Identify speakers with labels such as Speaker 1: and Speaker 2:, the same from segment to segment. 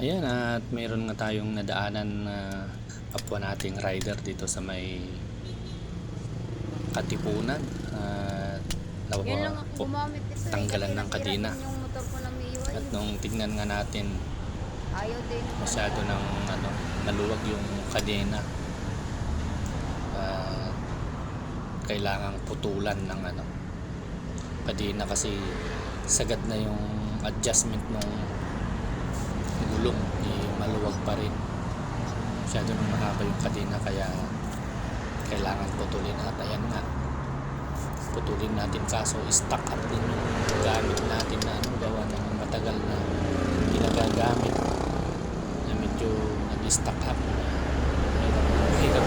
Speaker 1: Ayan, at mayroon nga tayong nadaanan na kapwa nating rider dito sa may Katipunan at
Speaker 2: Yun lang ako gumamit ito
Speaker 1: tanggalan
Speaker 2: kasi
Speaker 1: ng
Speaker 2: nasira
Speaker 1: kadena.
Speaker 2: din yung motor ko na Miyuay.
Speaker 1: At nung tignan nga natin,
Speaker 2: Ayaw din.
Speaker 1: masyado ng naluwag yung kadena. Kailangang putulan ng kadena kasi sagad na yung adjustment ng gulong, maluwag pa rin. Masyado nang mahaba yung kadena kaya kailangan putulin. At ayan nga, putulin natin kaso stuck up din yung gamit natin na gawa ng matagal na ginagagamit na medyo nag-stuck up, hirap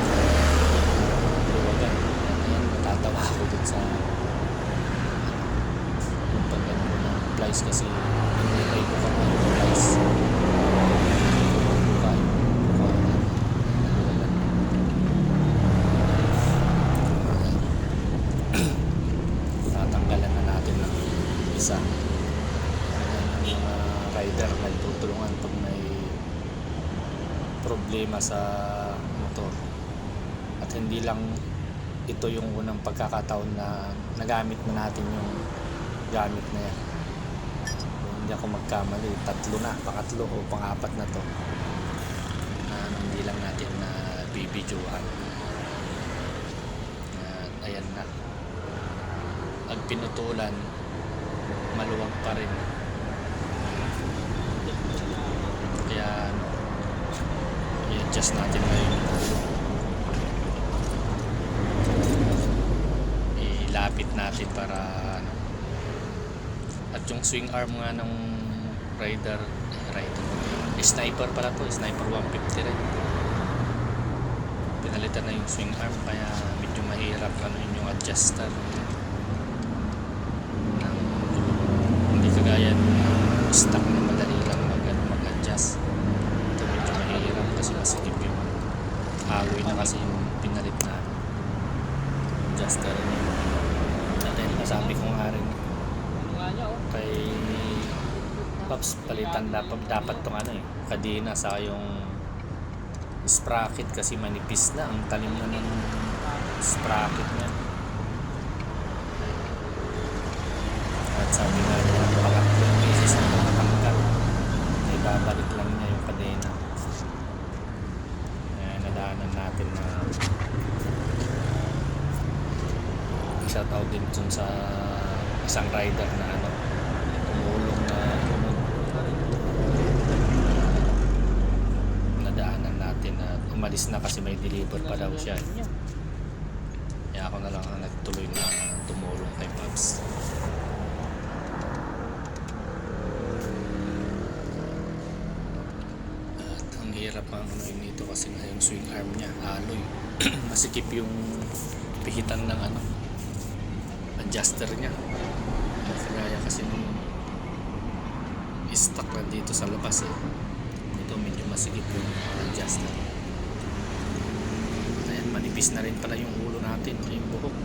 Speaker 1: luwagan. Ayan, natatawa ako dun sa yung pagano ng plies kasi hindi ko kami yung plies tatanggalan na natin ng isa. Yung mga rider nagtutulungan pag may problema sa motor. At hindi lang ito yung unang pagkakataon na nagamit na natin yung gamit na yan. Kung hindi ako magkamali, pangatlo o pangapat na to na hindi lang natin na bibidyohan. Ayan na, pag pinutulan maluwag pa rin, kaya i-adjust natin ngayon, ilapit natin para at yung swing arm nga ng rider sniper pala to, sniper 150 rin, pinalitan na yung swing arm kaya medyo mahirap yung adjuster ng hindi kagaya stock na madali lang mag-adjust. Ito medyo mahirap kasi masikip yung agoy na kasi yung pinalit na adjuster niya. At then sabi ko nga rin kay Pops, palitan dapat tong kadena sa yung sprocket kasi manipis na, ang talim na ng sprocket niya. At sabi nga niya, pangatlong beses na nakatanggal, ay babalik lang niya yung kadena. Nadaanan natin na shout out din dun sa isang rider na tumulong na nadaanan natin at umalis na kasi may deliver pa daw siya. Kaya ako na lang ang nagtuloy na tumulong kay Pops. At ang hirap ang nito kasi nga yung swing arm niya, alloy. Masikip yung pihitan ng adjuster niya. Kaya kasi stuck na dito sa labas ito medyo masikip yung adjuster. Ayan, manipis na rin pala yung ulo natin, yung buhok.